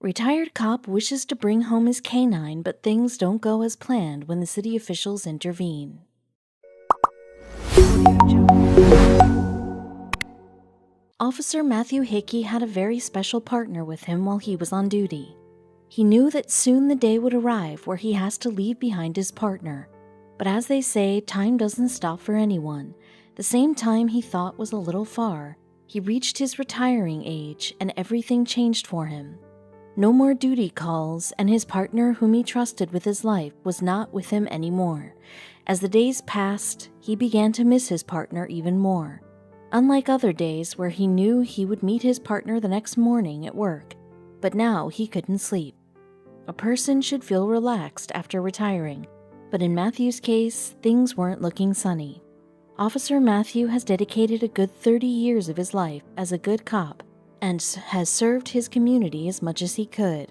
Retired cop wishes to bring home his canine, but things don't go as planned when the city officials intervene. Officer Matthew Hickey had a very special partner with him while he was on duty. He knew that soon the day would arrive where he has to leave behind his partner. But as they say, time doesn't stop for anyone. The same time he thought was a little far, he reached his retiring age and everything changed for him. No more duty calls, and his partner whom he trusted with his life was not with him anymore. As the days passed, he began to miss his partner even more. Unlike other days where he knew he would meet his partner the next morning at work, but now he couldn't sleep. A person should feel relaxed after retiring, but in Matthew's case, things weren't looking sunny. Officer Matthew has dedicated a good 30 years of his life as a good cop and has served his community as much as he could,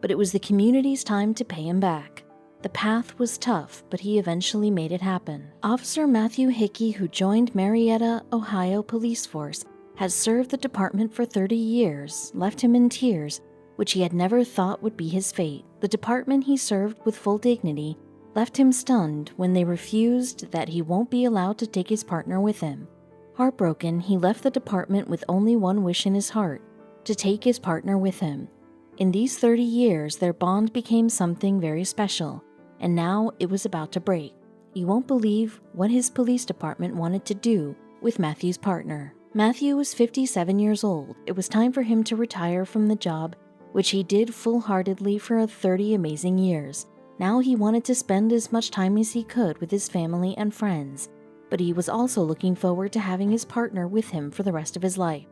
but it was the community's time to pay him back. The path was tough, but he eventually made it happen. Officer Matthew Hickey, who joined Marietta, Ohio Police Force, has served the department for 30 years, left him in tears, which he had never thought would be his fate. The department he served with full dignity left him stunned when they refused that he won't be allowed to take his partner with him. Heartbroken, he left the department with only one wish in his heart, to take his partner with him. In these 30 years, their bond became something very special, and now it was about to break. You won't believe what his police department wanted to do with Matthew's partner. Matthew was 57 years old. It was time for him to retire from the job, which he did full-heartedly for 30 amazing years. Now he wanted to spend as much time as he could with his family and friends, but he was also looking forward to having his partner with him for the rest of his life.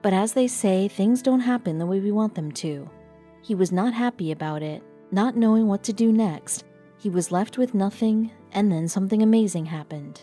But as they say, things don't happen the way we want them to. He was not happy about it, not knowing what to do next. He was left with nothing, and then something amazing happened.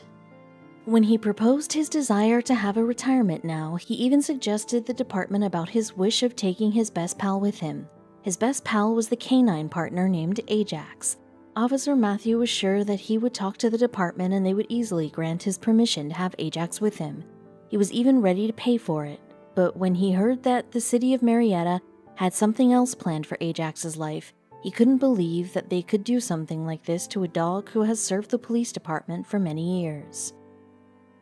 When he proposed his desire to have a retirement now, he even suggested the department about his wish of taking his best pal with him. His best pal was the canine partner named Ajax. Officer Matthew was sure that he would talk to the department and they would easily grant his permission to have Ajax with him. He was even ready to pay for it. But when he heard that the city of Marietta had something else planned for Ajax's life, he couldn't believe that they could do something like this to a dog who has served the police department for many years.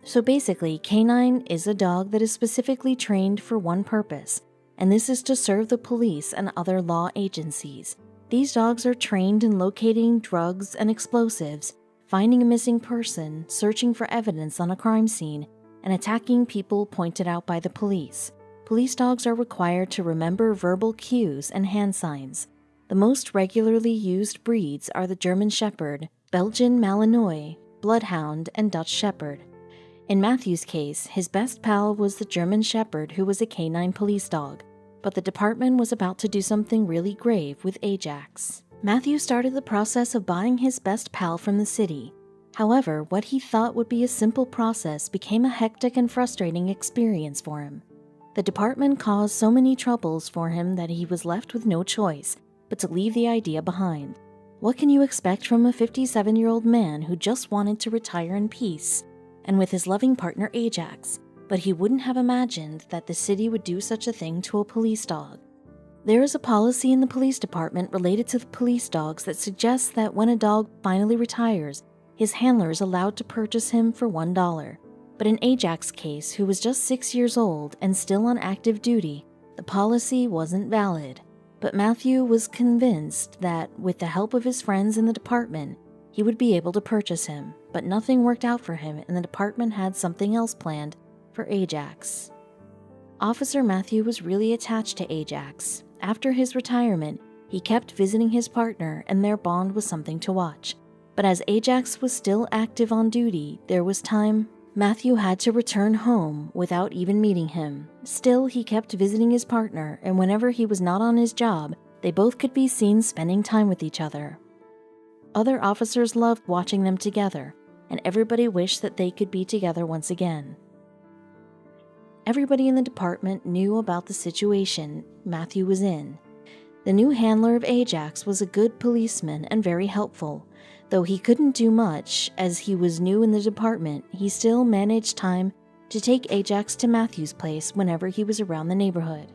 So basically, Canine is a dog that is specifically trained for one purpose, and this is to serve the police and other law agencies. These dogs are trained in locating drugs and explosives, finding a missing person, searching for evidence on a crime scene, and attacking people pointed out by the police. Police dogs are required to remember verbal cues and hand signs. The most regularly used breeds are the German Shepherd, Belgian Malinois, Bloodhound, and Dutch Shepherd. In Matthew's case, his best pal was the German Shepherd, who was a canine police dog, but the department was about to do something really grave with Ajax. Matthew started the process of buying his best pal from the city. However, what he thought would be a simple process became a hectic and frustrating experience for him. The department caused so many troubles for him that he was left with no choice but to leave the idea behind. What can you expect from a 57-year-old man who just wanted to retire in peace and with his loving partner Ajax? But he wouldn't have imagined that the city would do such a thing to a police dog. There is a policy in the police department related to the police dogs that suggests that when a dog finally retires, his handler is allowed to purchase him for $1. But in Ajax's case, who was just 6 years old and still on active duty, the policy wasn't valid. But Matthew was convinced that, with the help of his friends in the department, he would be able to purchase him. But nothing worked out for him, and the department had something else planned for Ajax. Officer Matthew was really attached to Ajax. After his retirement, he kept visiting his partner, and their bond was something to watch. But as Ajax was still active on duty, there was time Matthew had to return home without even meeting him. Still, he kept visiting his partner, and whenever he was not on his job, they both could be seen spending time with each other. Other officers loved watching them together, and everybody wished that they could be together once again. Everybody in the department knew about the situation Matthew was in. The new handler of Ajax was a good policeman and very helpful. Though he couldn't do much, as he was new in the department, he still managed time to take Ajax to Matthew's place whenever he was around the neighborhood.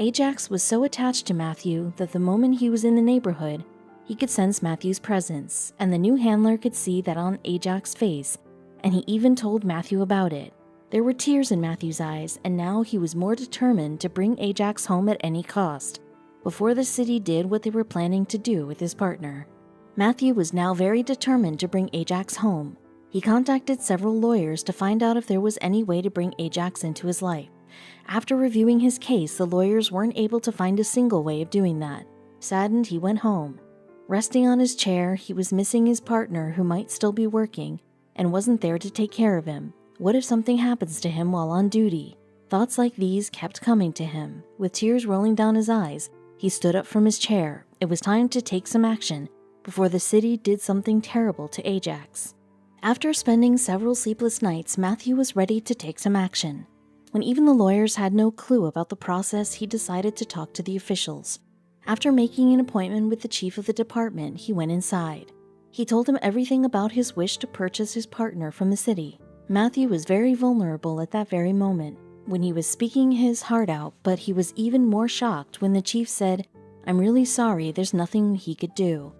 Ajax was so attached to Matthew that the moment he was in the neighborhood, he could sense Matthew's presence, and the new handler could see that on Ajax's face, and he even told Matthew about it. There were tears in Matthew's eyes, and now he was more determined to bring Ajax home at any cost, before the city did what they were planning to do with his partner. Matthew was now very determined to bring Ajax home. He contacted several lawyers to find out if there was any way to bring Ajax into his life. After reviewing his case, the lawyers weren't able to find a single way of doing that. Saddened, he went home. Resting on his chair, he was missing his partner who might still be working and wasn't there to take care of him. What if something happens to him while on duty? Thoughts like these kept coming to him. With tears rolling down his eyes, he stood up from his chair. It was time to take some action before the city did something terrible to Ajax. After spending several sleepless nights, Matthew was ready to take some action. When even the lawyers had no clue about the process, he decided to talk to the officials. After making an appointment with the chief of the department, he went inside. He told him everything about his wish to purchase his partner from the city. Matthew was very vulnerable at that very moment, when he was speaking his heart out, but he was even more shocked when the chief said, "I'm really sorry, there's nothing he could do."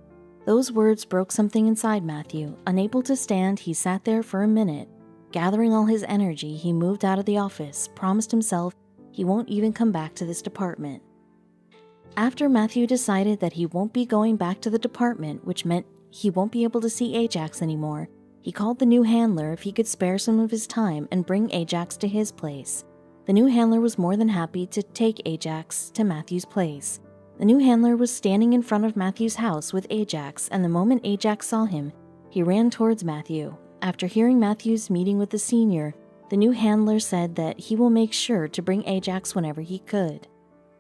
Those words broke something inside Matthew. Unable to stand, he sat there for a minute. Gathering all his energy, he moved out of the office, promised himself he won't even come back to this department. After Matthew decided that he won't be going back to the department, which meant he won't be able to see Ajax anymore, he called the new handler if he could spare some of his time and bring Ajax to his place. The new handler was more than happy to take Ajax to Matthew's place. The new handler was standing in front of Matthew's house with Ajax, and the moment Ajax saw him, he ran towards Matthew. After hearing Matthew's meeting with the senior, the new handler said that he will make sure to bring Ajax whenever he could.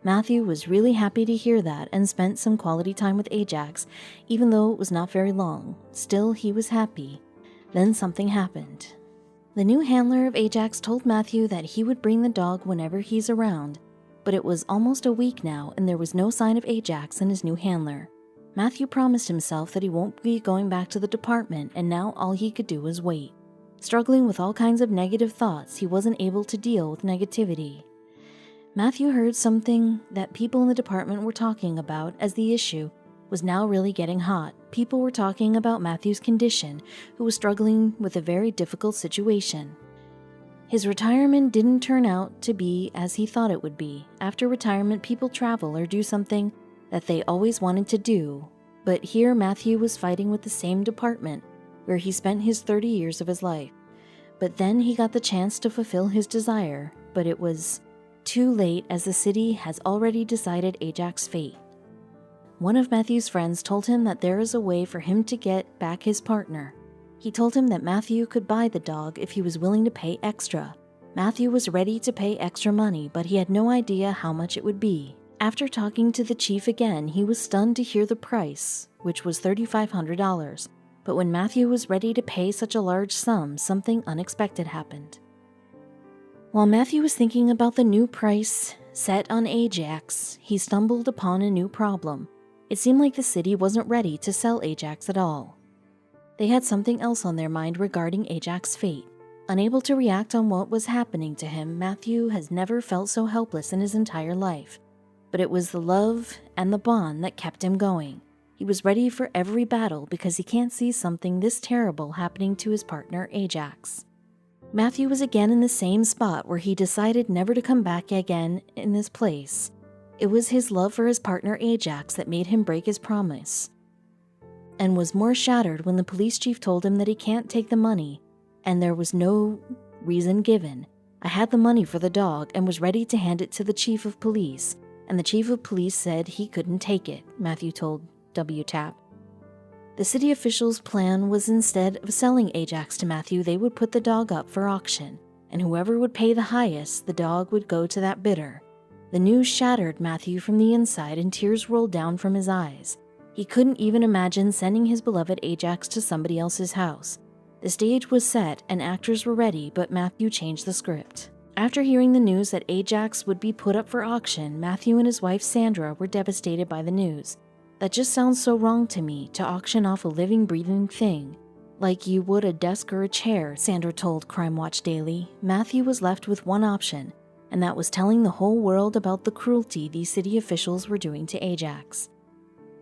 Matthew was really happy to hear that and spent some quality time with Ajax, even though it was not very long. Still, he was happy. Then something happened. The new handler of Ajax told Matthew that he would bring the dog whenever he's around, but it was almost a week now and there was no sign of Ajax and his new handler. Matthew promised himself that he won't be going back to the department, and now all he could do was wait. Struggling with all kinds of negative thoughts, he wasn't able to deal with negativity. Matthew heard something that people in the department were talking about, as the issue was now really getting hot. People were talking about Matthew's condition, who was struggling with a very difficult situation. His retirement didn't turn out to be as he thought it would be. After retirement, people travel or do something that they always wanted to do, but here Matthew was fighting with the same department where he spent his 30 years of his life. But then he got the chance to fulfill his desire, but it was too late as the city has already decided Ajax's fate. One of Matthew's friends told him that there is a way for him to get back his partner. He told him that Matthew could buy the dog if he was willing to pay extra. Matthew was ready to pay extra money, but he had no idea how much it would be. After talking to the chief again, he was stunned to hear the price, which was $3,500. But when Matthew was ready to pay such a large sum, something unexpected happened. While Matthew was thinking about the new price set on Ajax, he stumbled upon a new problem. It seemed like the city wasn't ready to sell Ajax at all. They had something else on their mind regarding Ajax's fate. Unable to react on what was happening to him, Matthew has never felt so helpless in his entire life. But it was the love and the bond that kept him going. He was ready for every battle because he can't see something this terrible happening to his partner Ajax. Matthew was again in the same spot where he decided never to come back again in this place. It was his love for his partner Ajax that made him break his promise, and was more shattered when the police chief told him that he can't take the money, and there was no reason given. I had the money for the dog and was ready to hand it to the chief of police, and the chief of police said he couldn't take it, Matthew told WTAP. The city officials' plan was instead of selling Ajax to Matthew, they would put the dog up for auction, and whoever would pay the highest, the dog would go to that bidder. The news shattered Matthew from the inside and tears rolled down from his eyes. He couldn't even imagine sending his beloved Ajax to somebody else's house. The stage was set and actors were ready, but Matthew changed the script. After hearing the news that Ajax would be put up for auction, Matthew and his wife Sandra were devastated by the news. That just sounds so wrong to me, to auction off a living, breathing thing. Like you would a desk or a chair, Sandra told Crime Watch Daily. Matthew was left with one option. and that was telling the whole world about the cruelty these city officials were doing to Ajax.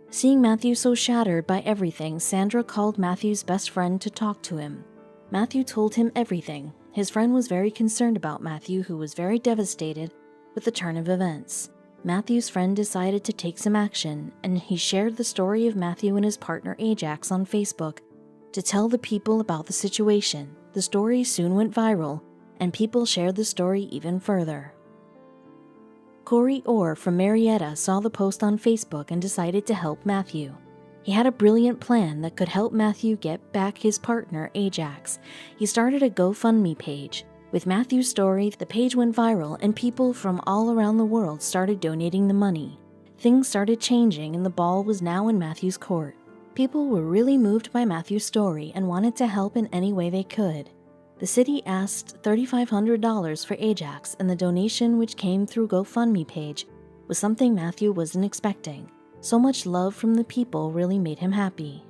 Seeing Matthew so shattered by everything, Sandra called Matthew's best friend to talk to him. Matthew told him everything. His friend was very concerned about Matthew, who was very devastated with the turn of events. Matthew's friend decided to take some action, and he shared the story of Matthew and his partner Ajax on Facebook to tell the people about the situation. The story soon went viral, and people shared the story even further. Corey Orr from Marietta saw the post on Facebook and decided to help Matthew. He had a brilliant plan that could help Matthew get back his partner Ajax. He started a GoFundMe page. With Matthew's story, the page went viral and people from all around the world started donating the money. Things started changing and the ball was now in Matthew's court. People were really moved by Matthew's story and wanted to help in any way they could. The city asked $3,500 for Ajax, and the donation, which came through GoFundMe page, was something Matthew wasn't expecting. So much love from the people really made him happy.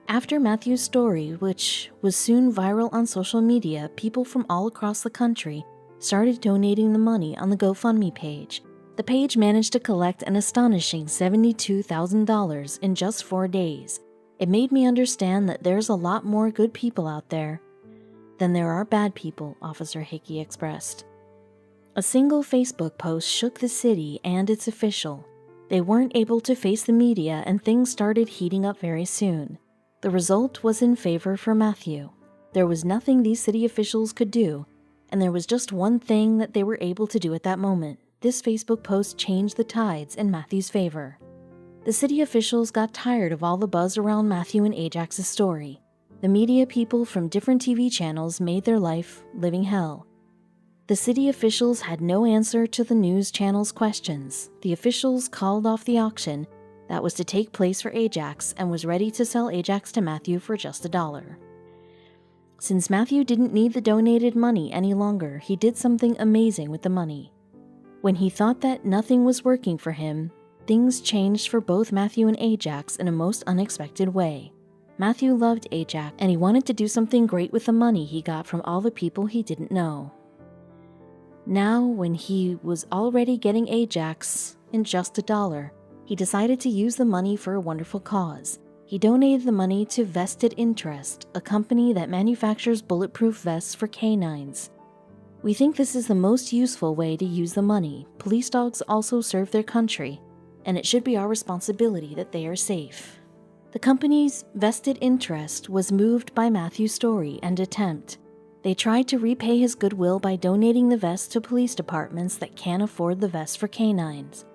After Matthew's story, which was soon viral on social media, people from all across the country started donating the money on the GoFundMe page. The page managed to collect an astonishing $72,000 in just 4 days. It made me understand that there's a lot more good people out there than there are bad people, Officer Hickey expressed. A single Facebook post shook the city and its official. They weren't able to face the media and things started heating up very soon. The result was in favor for Matthew. There was nothing these city officials could do, and there was just one thing that they were able to do at that moment. This Facebook post changed the tides in Matthew's favor. The city officials got tired of all the buzz around Matthew and Ajax's story. The media people from different TV channels made their life living hell. The city officials had no answer to the news channel's questions. The officials called off the auction that was to take place for Ajax and was ready to sell Ajax to Matthew for just $1. Since Matthew didn't need the donated money any longer, he did something amazing with the money. When he thought that nothing was working for him, things changed for both Matthew and Ajax in a most unexpected way. Matthew loved Ajax, and he wanted to do something great with the money he got from all the people he didn't know. Now, when he was already getting Ajax in just $1, he decided to use the money for a wonderful cause. He donated the money to Vested Interest, a company that manufactures bulletproof vests for canines. We think this is the most useful way to use the money. Police dogs also serve their country, and it should be our responsibility that they are safe. The company's vested interest was moved by Matthew's story and attempt. They tried to repay his goodwill by donating the vest to police departments that can't afford the vest for canines.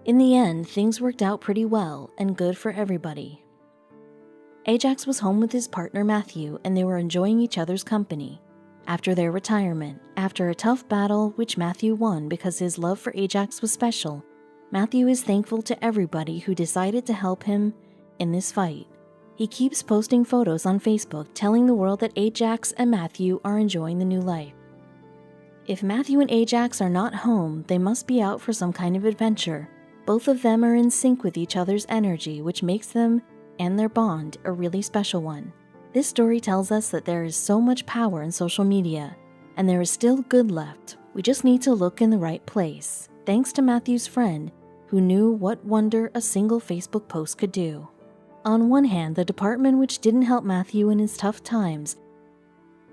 In the end, things worked out pretty well and good for everybody. Ajax was home with his partner Matthew, and they were enjoying each other's company. After their retirement, after a tough battle which Matthew won because his love for Ajax was special, Matthew is thankful to everybody who decided to help him in this fight. He keeps posting photos on Facebook telling the world that Ajax and Matthew are enjoying the new life. If Matthew and Ajax are not home, they must be out for some kind of adventure. Both of them are in sync with each other's energy, which makes them and their bond a really special one. This story tells us that there is so much power in social media, and there is still good left. We just need to look in the right place. Thanks to Matthew's friend, who knew what wonder a single Facebook post could do. On one hand, the department which didn't help Matthew in his tough times,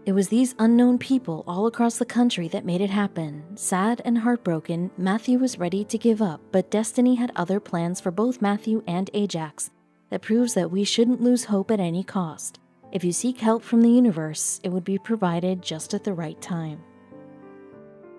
it was these unknown people all across the country that made it happen. Sad and heartbroken, Matthew was ready to give up, but destiny had other plans for both Matthew and Ajax that proves that we shouldn't lose hope at any cost. If you seek help from the universe, it would be provided just at the right time.